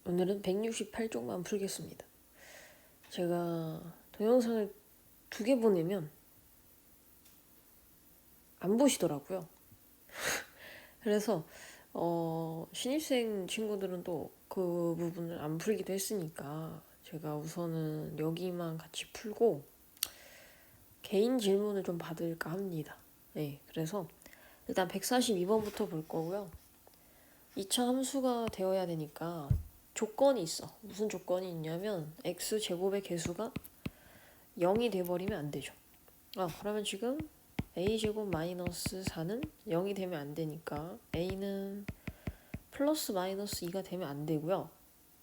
오늘은 168쪽만 풀겠습니다. 제가 동영상을 2개 보내면 안 보시더라고요. 그래서 신입생 친구들은 또 그 부분을 안 풀기도 했으니까 제가 우선은 여기만 같이 풀고 개인 질문을 좀 받을까 합니다. 네, 그래서 일단 142번부터 볼 거고요. 2차 함수가 되어야 되니까 조건이 있어. 무슨 조건이 있냐면 x제곱의 개수가 0이 돼버리면 안 되죠. 그러면 지금 a제곱 마이너스 4는 0이 되면 안 되니까 a는 플러스 마이너스 2가 되면 안 되고요.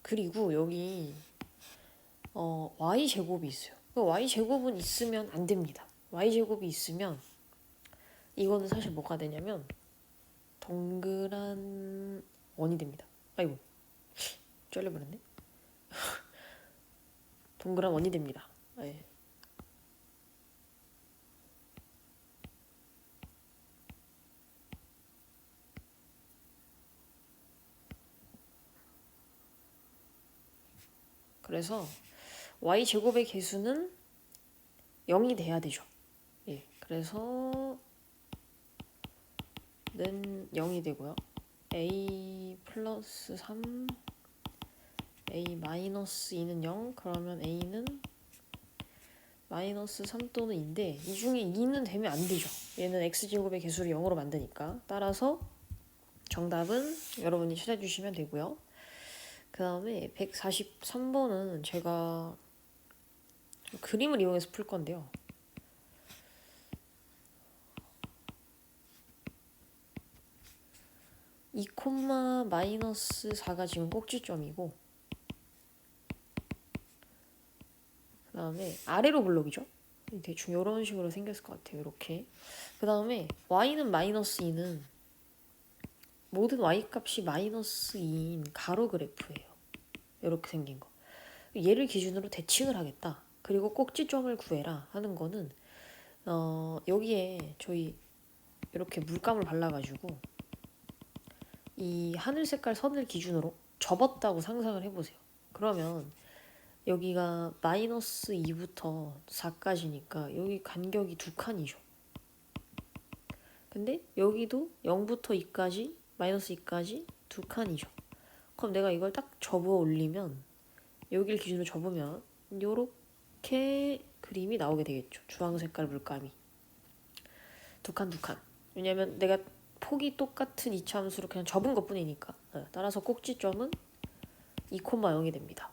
그리고 여기 y제곱이 있어요. y제곱은 있으면 안 됩니다. y제곱이 있으면 이거는 사실 뭐가 되냐면 동그란 원이 됩니다. 아이고 잘려버렸네. 동그란 원이 됩니다. 네. 그래서 y제곱의 개수는 0이 돼야 되죠. 예, 그래서 는 0이 되고요. a 플러스 3 a 마이너스 2는 0. 그러면 a는 마이너스 3 또는 2인데 이 중에 2는 되면 안 되죠. 얘는 x제곱의 개수를 0으로 만드니까. 따라서 정답은 여러분이 찾아주시면 되고요. 그 다음에 143번은 제가 그림을 이용해서 풀 건데요. 2, 마이너스 4가 지금 꼭지점이고 그 다음에 아래로 블록이죠. 대충 이런 식으로 생겼을 것 같아요. 이렇게. 그 다음에 y는 마이너스 2는 모든 y 값이 마이너스 2인 가로 그래프예요. 이렇게 생긴 거. 얘를 기준으로 대칭을 하겠다. 그리고 꼭지점을 구해라 하는 거는 여기에 저희 이렇게 물감을 발라가지고 이 하늘 색깔 선을 기준으로 접었다고 상상을 해보세요. 그러면 여기가 마이너스 2부터 4까지니까 여기 간격이 2칸이죠. 근데 여기도 0부터 2까지 마이너스 2까지 2칸이죠. 그럼 내가 이걸 딱 접어 올리면 여기를 기준으로 접으면 요렇게 그림이 나오게 되겠죠. 주황 색깔 물감이 2칸. 왜냐면 내가 폭이 똑같은 이차함수로 그냥 접은 것 뿐이니까. 따라서 꼭지점은 2,0이 됩니다.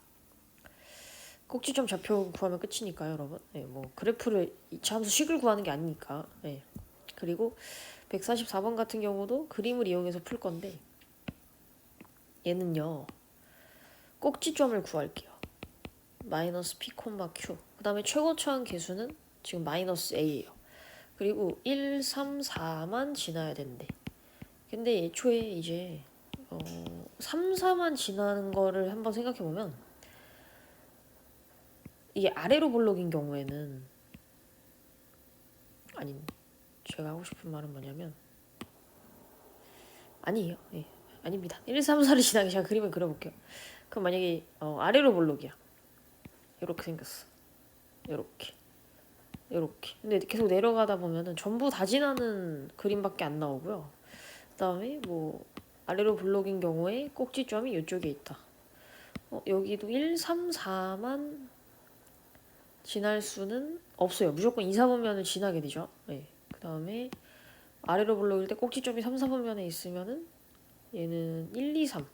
꼭지점 좌표 구하면 끝이니까요, 여러분. 뭐 그래프를 이차함수 식을 구하는 게 아니니까. 그리고 144번 같은 경우도 그림을 이용해서 풀 건데 얘는요. 꼭지점을 구할게요. 마이너스 p, q. 그 다음에 최고차항 개수는 지금 마이너스 a예요. 그리고 1, 3, 4만 지나야 된대. 근데 애초에 이제 3, 4만 지나는 거를 한번 생각해보면 이게 아래로 블록인 경우에는 아니 제가 하고 싶은 말은 뭐냐면 아니에요. 아닙니다. 1, 3, 4를 지나게 제가 그림을 그려볼게요. 그럼 만약에 아래로 블록이야. 이렇게 생겼어. 이렇게. 근데 계속 내려가다 보면은 전부 다 지나는 그림밖에 안 나오고요. 그 다음에 뭐 아래로 블록인 경우에 꼭지점이 이쪽에 있다. 여기도 1, 3, 4만 지날 수는 없어요. 무조건 2, 4분면을 지나게 되죠. 그 다음에 아래로 블록일 때 꼭지점이 3, 4분면에 있으면은 얘는 1, 2, 3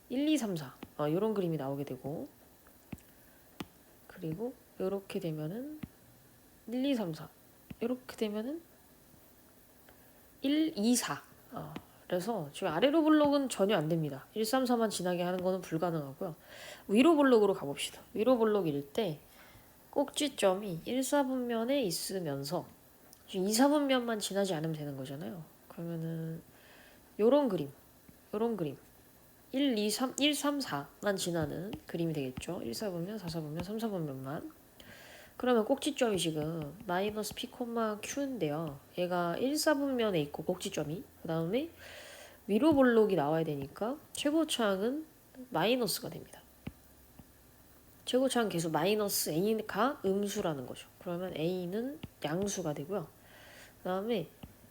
1, 2, 3, 4 이런 그림이 나오게 되고 그리고 이렇게 되면은 1, 2, 3, 4 이렇게 되면은 1, 2, 4 그래서 지금 아래로 블록은 전혀 안 됩니다. 1, 3, 4만 지나게 하는 거는 불가능하고요. 위로 블록으로 가봅시다. 위로 블록일 때 꼭지점이 1, 4분면에 있으면서 2, 4분면만 지나지 않으면 되는 거잖아요. 그러면은 요런 그림 1, 2, 3, 1, 3, 4만 지나는 그림이 되겠죠. 1, 4분면, 4, 4분면, 3, 4분면만. 그러면 꼭지점이 지금 마이너스 p, q인데요. 얘가 1, 4분면에 있고 꼭지점이 그 다음에 위로 블록이 나와야 되니까 최고차항은 마이너스가 됩니다. 최고차항 계수 마이너스 a가 음수라는 거죠. 그러면 a는 양수가 되고요. 그 다음에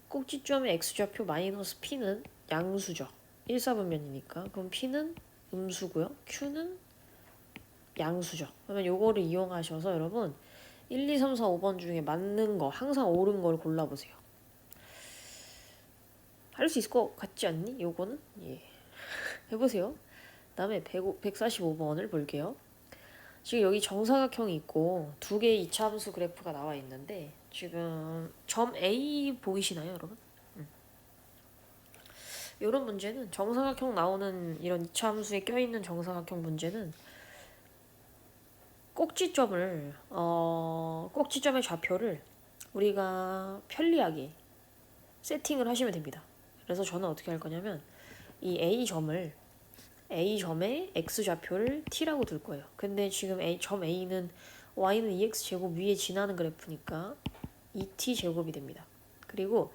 꼭지점의 x좌표 마이너스 p는 양수죠. 1사분면이니까. 그럼 p는 음수고요. q는 양수죠. 그러면 요거를 이용하셔서 여러분 1, 2, 3, 4, 5번 중에 맞는 거 항상 옳은 걸 골라보세요. 할 수 있을 것 같지 않니? 요거는? 예. 해보세요. 그 다음에 145번을 볼게요. 지금 여기 정사각형이 있고 두 개의 이차함수 그래프가 나와 있는데 지금 점 A 보이시나요, 여러분? 이런 문제는 정사각형 나오는 이런 이차함수에 껴있는 정사각형 문제는 꼭지점의 좌표를 우리가 편리하게 세팅을 하시면 됩니다. 그래서 저는 어떻게 할 거냐면 이 A점의 x좌표를 t라고 둘 거예요. 근데 지금 점 A는 y는 2x제곱 위에 지나는 그래프니까 2t제곱이 됩니다. 그리고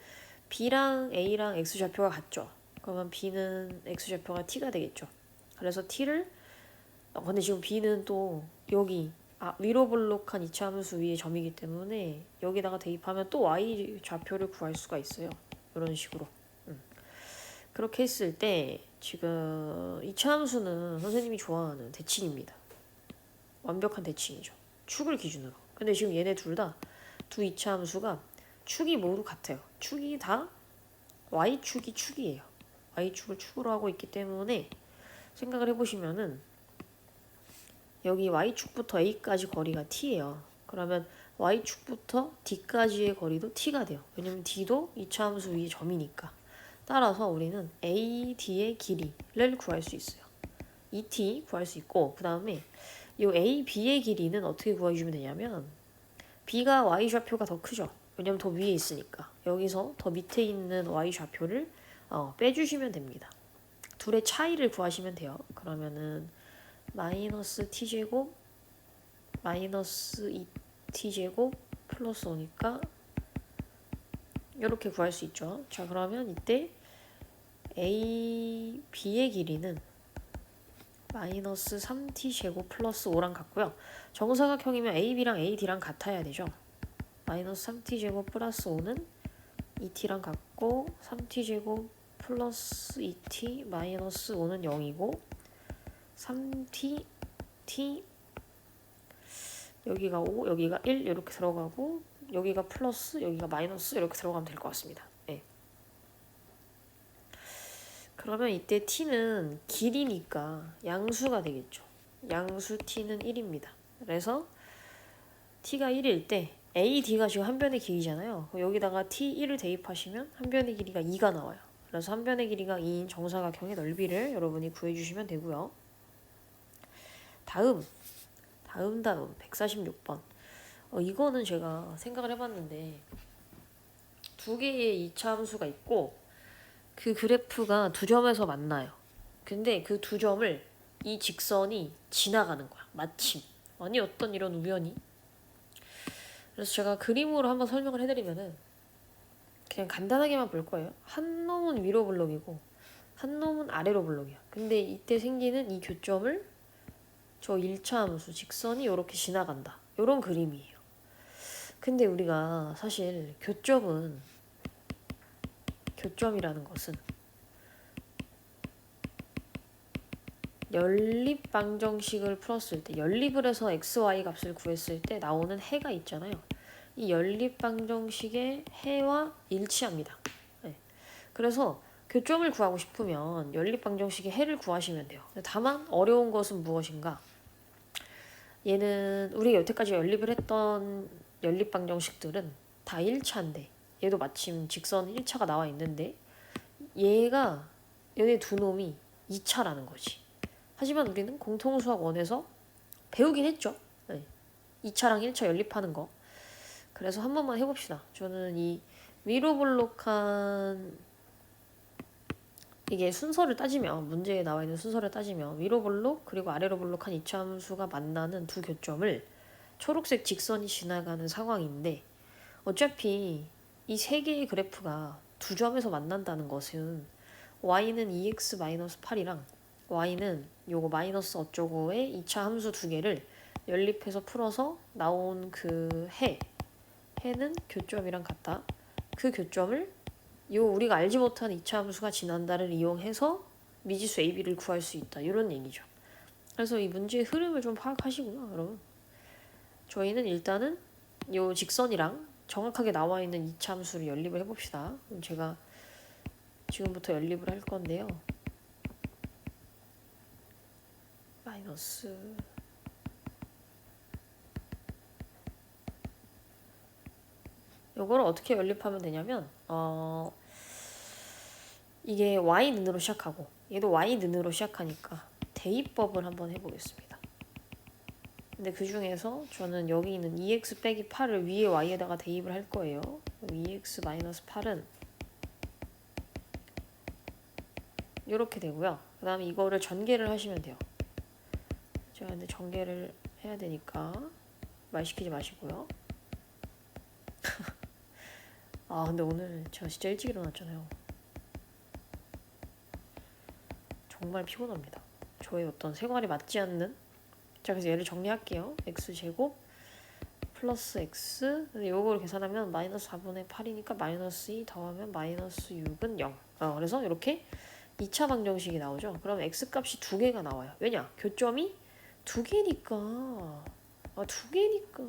B랑 A랑 x좌표가 같죠. 그러면 B는 x좌표가 t가 되겠죠. 그래서 t를 근데 지금 B는 또 여기 위로 볼록한 이차함수 위에 점이기 때문에 여기다가 대입하면 또 y좌표를 구할 수가 있어요. 이런 식으로. 그렇게 했을 때 지금 이차함수는 선생님이 좋아하는 대칭입니다. 완벽한 대칭이죠. 축을 기준으로. 근데 지금 얘네 두 이차함수가 축이 모두 같아요. 축이 다 y축이 축이에요. y축을 축으로 하고 있기 때문에 생각을 해보시면은 여기 y축부터 a까지 거리가 t예요. 그러면 y축부터 d까지의 거리도 t가 돼요. 왜냐면 d도 이차함수 위의 점이니까. 따라서 우리는 AD의 길이를 구할 수 있어요. ET 구할 수 있고 그 다음에 이 AB의 길이는 어떻게 구해주면 되냐면 B가 Y좌표가 더 크죠. 왜냐면 더 위에 있으니까. 여기서 더 밑에 있는 Y좌표를 빼주시면 됩니다. 둘의 차이를 구하시면 돼요. 그러면은 마이너스 T제곱 마이너스 2T제곱 플러스 5니까 이렇게 구할 수 있죠. 자, 그러면 이때 A, B의 길이는 마이너스 3t제곱 플러스 5랑 같고요. 정사각형이면 AB랑 AD랑 같아야 되죠. 마이너스 3t제곱 플러스 5는 2t랑 같고 3t제곱 플러스 2t 마이너스 5는 0이고 3t, t 여기가 5, 여기가 1 이렇게 들어가고 여기가 플러스, 여기가 마이너스 이렇게 들어가면 될 것 같습니다. 네. 그러면 이때 t는 길이니까 양수가 되겠죠. 양수 t는 1입니다. 그래서 t가 1일 때 AD가 지금 한 변의 길이잖아요. 여기다가 t1을 대입하시면 한 변의 길이가 2가 나와요. 그래서 한 변의 길이가 2인 정사각형의 넓이를 여러분이 구해주시면 되고요. 다음 146번. 이거는 제가 생각을 해봤는데 두 개의 이차함수가 있고 그 그래프가 두 점에서 만나요. 근데 그 두 점을 이 직선이 지나가는 거야. 마침. 아니 어떤 이런 우연이. 그래서 제가 그림으로 한번 설명을 해드리면은 그냥 간단하게만 볼 거예요. 한 놈은 위로 블록이고 한 놈은 아래로 블록이야. 근데 이때 생기는 이 교점을 저 1차 함수 직선이 이렇게 지나간다. 이런 그림이에요. 근데 우리가 사실 교점이라는 것은 연립 방정식을 풀었을 때 연립을 해서 xy 값을 구했을 때 나오는 해가 있잖아요. 이 연립 방정식의 해와 일치합니다. 네. 그래서 교점을 구하고 싶으면 연립 방정식의 해를 구하시면 돼요. 다만 어려운 것은 무엇인가? 얘는 우리가 여태까지 연립을 했던 연립 방정식들은 다 1차인데 얘도 마침 직선 1차가 나와 있는데 얘네 두 놈이 2차라는 거지. 하지만 우리는 공통수학 1에서 배우긴 했죠. 네. 2차랑 1차 연립하는 거. 그래서 한 번만 해봅시다. 저는 이 위로 볼록한 이게 순서를 따지면 문제에 나와 있는 순서를 따지면 위로 볼록 그리고 아래로 볼록한 이차함수가 만나는 두 교점을 초록색 직선이 지나가는 상황인데 어차피 이 세 개의 그래프가 두 점에서 만난다는 것은 y는 2x-8이랑 y는 요거 마이너스 어쩌고의 2차 함수 두 개를 연립해서 풀어서 나온 그 해는 교점이랑 같다. 그 교점을 요 우리가 알지 못한 2차 함수가 지난다를 이용해서 미지수 AB를 구할 수 있다. 이런 얘기죠. 그래서 이 문제의 흐름을 좀 파악하시고요, 여러분. 저희는 일단은 요 직선이랑 정확하게 나와 있는 2차 함수를 연립을 해봅시다. 그럼 제가 지금부터 연립을 할 건데요. 마이너스 요거를 어떻게 연립하면 되냐면 이게 y는으로 시작하고 얘도 y는으로 시작하니까 대입법을 한번 해보겠습니다. 근데 그 중에서 저는 여기 있는 2x 빼기 8을 위에 y에다가 대입을 할 거예요. 2x 마이너스 8은 이렇게 되고요. 그 다음에 이거를 전개를 하시면 돼요. 제가 근데 전개를 해야 되니까 말 시키지 마시고요. 아 근데 오늘 제가 진짜 일찍 일어났잖아요. 정말 피곤합니다. 저의 어떤 생활에 맞지 않는. 자 그래서 얘를 정리할게요. x제곱 플러스 x 근데 요거를 계산하면 마이너스 4분의 8이니까 마이너스 2 더하면 마이너스 6은 0. 그래서 이렇게 2차 방정식이 나오죠. 그럼 x값이 두 개가 나와요. 왜냐? 교점이 두 개니까. 두 개니까.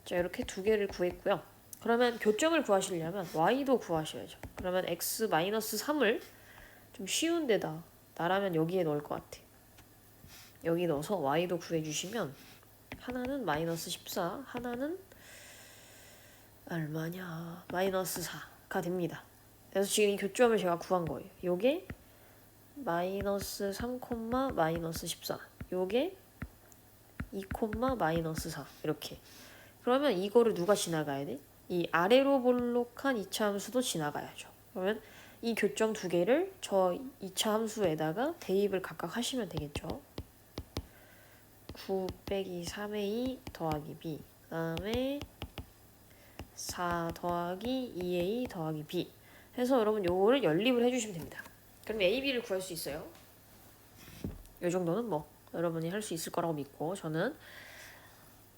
자 이렇게 두 개를 구했고요. 그러면 교점을 구하시려면 y도 구하셔야죠. 그러면 x 마이너스 3을 좀 쉬운 데다 나라면 여기에 넣을 것 같아. 여기 넣어서 y도 구해주시면 하나는 마이너스 14, 하나는 얼마냐? 마이너스 4가 됩니다. 그래서 지금 이 교점을 제가 구한 거예요. 요게 마이너스 3, 마이너스 14. 요게 2, 마이너스 4. 이렇게. 그러면 이거를 누가 지나가야 돼? 이 아래로 볼록한 2차 함수도 지나가야죠. 그러면 이 교점 두 개를 저 2차 함수에다가 대입을 각각 하시면 되겠죠. 9 빼기 3의 2 더하기 b 그 다음에 4 더하기 2a 더하기 b 해서 여러분 요거를 연립을 해주시면 됩니다. 그럼 a, b를 구할 수 있어요. 요 정도는 뭐 여러분이 할 수 있을 거라고 믿고 저는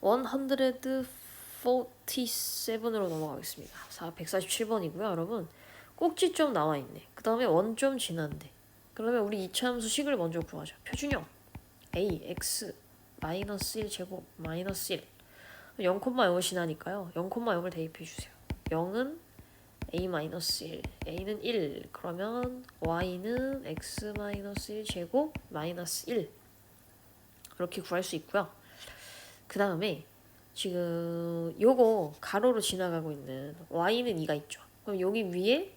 147으로 넘어가겠습니다. 147번이고요. 여러분 꼭지점 나와있네. 그 다음에 원점 지난데. 그러면 우리 2차 함수 식을 먼저 구하자. 표준형 a, x 마이너스 1 제곱 마이너스 1 0,0을 지나니까요. 0,0을 대입해주세요. 0은 a 마이너스 1 a는 1 그러면 y는 x 마이너스 1 제곱 마이너스 1 이렇게 구할 수 있고요. 그 다음에 지금 요거 가로로 지나가고 있는 y는 2가 있죠. 그럼 여기 위에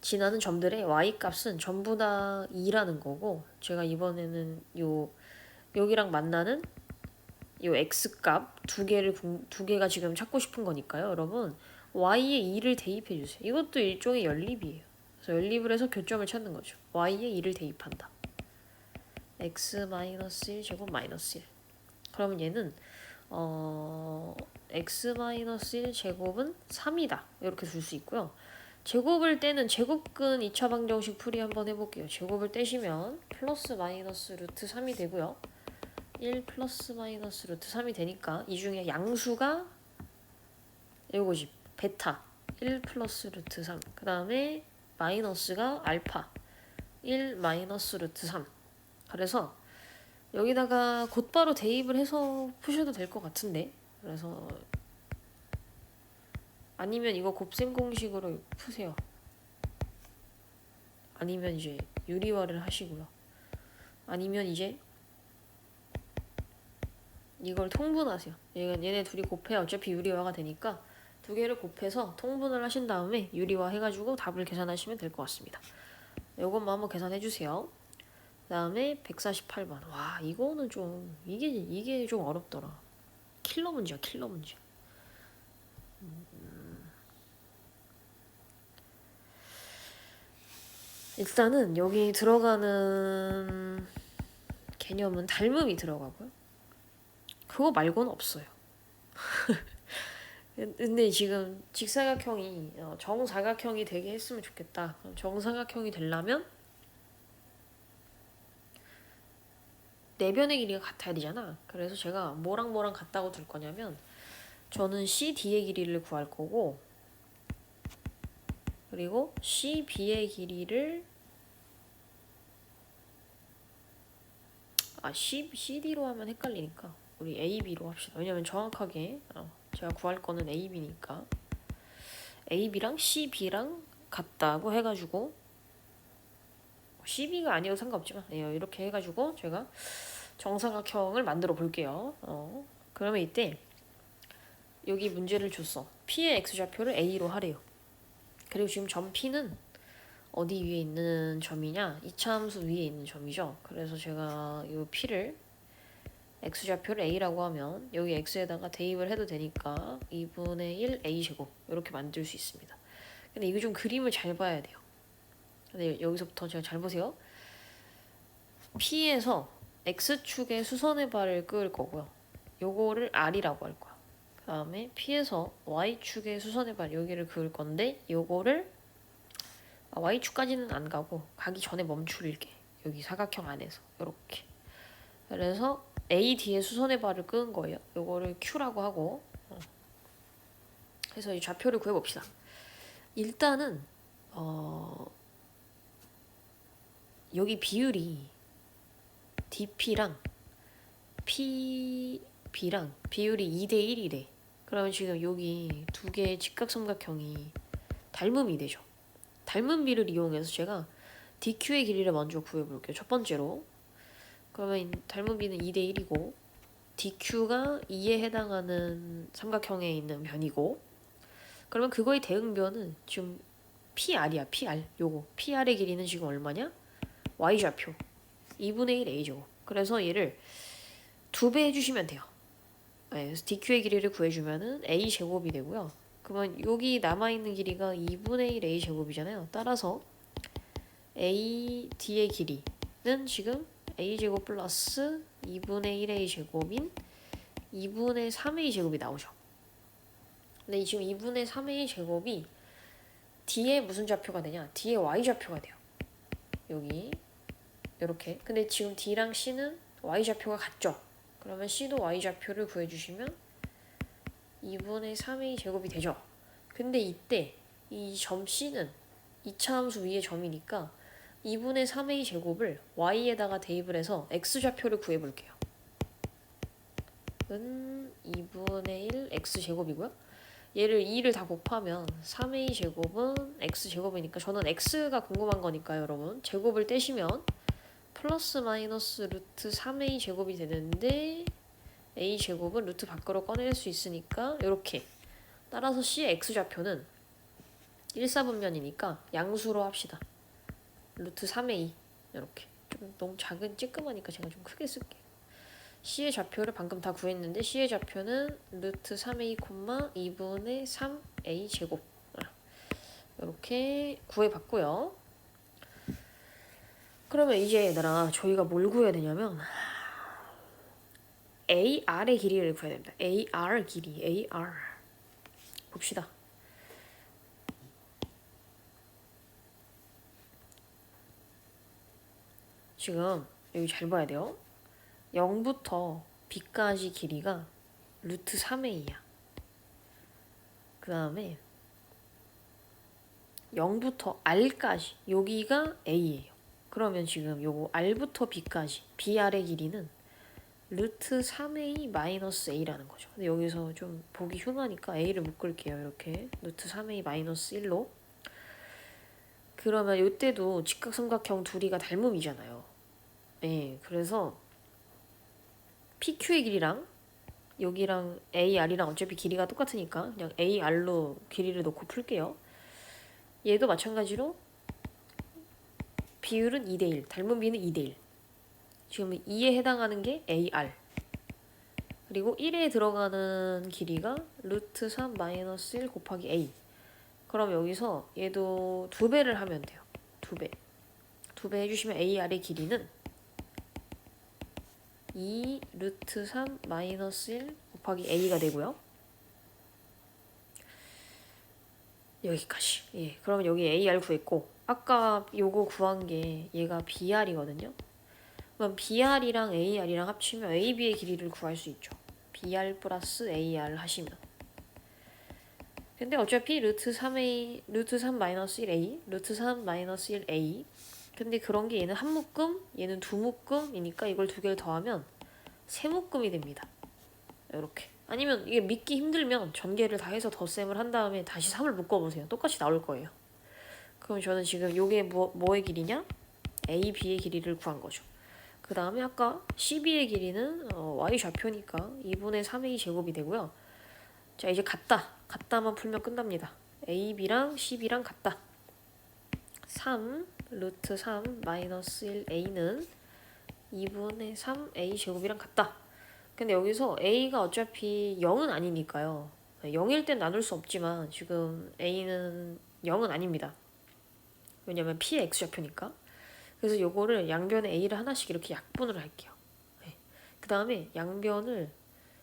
지나는 점들의 y 값은 전부 다 2라는 거고 제가 이번에는 여기랑 만나는 요 x 값 두 개가 지금 찾고 싶은 거니까요. 여러분 y에 2를 대입해 주세요. 이것도 일종의 연립이에요. 그래서 연립을 해서 교점을 찾는 거죠. y에 2를 대입한다. x 마이너스 1 제곱 마이너스 1 그러면 얘는 x 마이너스 1 제곱은 3이다. 이렇게 줄 수 있고요. 제곱을 떼는 제곱근 2차 방정식 풀이 한번 해볼게요. 제곱을 떼시면 플러스 마이너스 루트 3이 되고요. 1 플러스 마이너스 루트 3이 되니까 이 중에 양수가 이거지. 베타 1 플러스 루트 3 그 다음에 마이너스가 알파 1 마이너스 루트 3 그래서 여기다가 곧바로 대입을 해서 푸셔도 될 것 같은데 그래서 아니면 이거 곱셈 공식으로 푸세요. 아니면 이제 유리화를 하시고요. 아니면 이제 이걸 통분하세요. 얘네 둘이 곱해야 어차피 유리화가 되니까 두 개를 곱해서 통분을 하신 다음에 유리화 해가지고 답을 계산하시면 될 것 같습니다. 요것만 한번 계산해주세요. 그 다음에 148번. 와 이거는 좀 이게 좀 어렵더라. 킬러 문제야 킬러 문제. 일단은 여기 들어가는 개념은 닮음이 들어가고요. 그거 말고는 없어요. 근데 지금 직사각형이 정사각형이 되게 했으면 좋겠다. 정사각형이 되려면 내변의 길이가 같아야 되잖아. 그래서 제가 뭐랑 뭐랑 같다고 둘 거냐면 저는 CD의 길이를 구할 거고 그리고 CB의 길이를 CD로 하면 헷갈리니까 우리 AB로 합시다. 왜냐면 정확하게 제가 구할 거는 AB니까 AB랑 CB랑 같다고 해가지고 CB가 아니어도 상관없지만 이렇게 해가지고 제가 정사각형을 만들어 볼게요. 그러면 이때 여기 문제를 줬어. P의 X좌표를 A로 하래요. 그리고 지금 점 P는 어디 위에 있는 점이냐? 이차함수 위에 있는 점이죠. 그래서 제가 이 P를 X좌표를 A라고 하면 여기 X에다가 대입을 해도 되니까 2분의 1 A제곱 이렇게 만들 수 있습니다. 근데 이거 좀 그림을 잘 봐야 돼요. 근데 여기서부터 제가 잘 보세요. P에서 X축의 수선의 발을 끄을 거고요. 요거를 R이라고 할 거야. 그 다음에 P에서 Y축의 수선의 발 여기를 그을 건데 요거를 Y축까지는 안 가고 가기 전에 멈출게. 여기 사각형 안에서 이렇게. 그래서 A 뒤에 수선의 발을 끄은 거예요. 요거를 Q라고 하고 그래서 이 좌표를 구해봅시다. 일단은 여기 비율이 DP랑 PB랑 비율이 2대 1이래. 그러면 지금 여기 두 개의 직각삼각형이 닮음이 되죠. 닮은 비를 이용해서 제가 DQ의 길이를 먼저 구해볼게요. 첫 번째로. 그러면 닮은 비는 2대 1이고 DQ가 2에 해당하는 삼각형에 있는 변이고 그러면 그거의 대응변은 지금 PR이야. PR. 요거. PR의 길이는 지금 얼마냐? Y좌표. 2분의 1 A죠. 그래서 얘를 2배 해주시면 돼요. 그래서 DQ의 길이를 구해주면은 A제곱이 되고요. 그러면 여기 남아있는 길이가 2분의 1 A제곱이잖아요. 따라서 AD의 길이는 지금 A제곱 플러스 2분의 1 A제곱인 2분의 3 A제곱이 나오죠. 근데 지금 2분의 3 A제곱이 D의 무슨 좌표가 되냐? D의 Y좌표가 돼요. 여기 이렇게. 근데 지금 D랑 C는 Y좌표가 같죠? 그러면 C도 Y좌표를 구해주시면 2분의 3의 제곱이 되죠. 근데 이때 이 점 C는 2차 함수 위의 점이니까 2분의 3의 제곱을 Y에다가 대입을 해서 X좌표를 구해볼게요. 은 2분의 1 X제곱이고요. 얘를 2를 다 곱하면 3의 제곱은 X제곱이니까 저는 X가 궁금한 거니까요, 여러분. 제곱을 떼시면 플러스 마이너스 루트 3a 제곱이 되는데 a 제곱은 루트 밖으로 꺼낼 수 있으니까 이렇게. 따라서 C의 X좌표는 1사분면이니까 양수로 합시다. 루트 3a 이렇게. 좀 너무 작은 찌끄마니까 제가 좀 크게 쓸게요. C의 좌표를 방금 다 구했는데 C의 좌표는 루트 3a, 2분의 3a 제곱 이렇게 구해봤고요. 그러면 이제 얘들아 저희가 뭘 구해야 되냐면 AR의 길이를 구해야 됩니다. AR 길이, AR. 봅시다. 지금 여기 잘 봐야 돼요. 0부터 B까지 길이가 루트 3a야. 그 다음에 0부터 R까지 여기가 a예요. 그러면 지금 요거 R부터 B까지 BR의 길이는 루트 3a 마이너스 a라는 거죠. 근데 여기서 좀 보기 흉하니까 a를 묶을게요. 이렇게 루트 3a 마이너스 1로. 그러면 이때도 직각삼각형 둘이가 닮음이잖아요. 네, 그래서 PQ의 길이랑 여기랑 AR이랑 어차피 길이가 똑같으니까 그냥 AR로 길이를 놓고 풀게요. 얘도 마찬가지로 비율은 2대1, 닮은 비는 2대1. 지금 2에 해당하는 게 AR. 그리고 1에 들어가는 길이가 루트 3 마이너스 1 곱하기 A. 그럼 여기서 얘도 2배를 하면 돼요. 2배. 2배 해주시면 AR의 길이는 2 루트 3 마이너스 1 곱하기 A가 되고요. 여기까지. 예, 그러면 여기 AR 구했고 아까 요거 구한 게 얘가 BR이거든요. 그럼 BR이랑 AR이랑 합치면 AB의 길이를 구할 수 있죠. BR 플러스 AR 하시면. 근데 어차피 루트 3A, 루트 3 마이너스 1A, 루트 3 마이너스 1A. 근데 그런 게 얘는 한 묶음, 얘는 두 묶음이니까 이걸 두 개를 더하면 세 묶음이 됩니다. 이렇게. 아니면 이게 믿기 힘들면 전개를 다 해서 덧셈을 한 다음에 다시 3을 묶어보세요. 똑같이 나올 거예요. 그럼 저는 지금 요게 뭐의 길이냐? A, B의 길이를 구한 거죠. 그 다음에 아까 CB의 길이는 Y 좌표니까 2분의 3A 제곱이 되고요. 자, 이제 같다만 풀면 끝납니다. AB랑 CB랑 같다. 3 루트 3 마이너스 1A는 2분의 3A 제곱이랑 같다. 근데 여기서 A가 어차피 0은 아니니까요. 0일 땐 나눌 수 없지만 지금 A는 0은 아닙니다. 왜냐면 P의 X좌표니까. 그래서 요거를 양변에 A를 하나씩 이렇게 약분을 할게요. 네. 그 다음에 양변을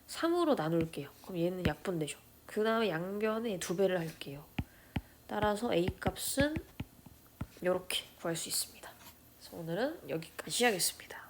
3으로 나눌게요. 그럼 얘는 약분되죠. 그 다음에 양변에 2배를 할게요. 따라서 A 값은 이렇게 구할 수 있습니다. 그래서 오늘은 여기까지 하겠습니다.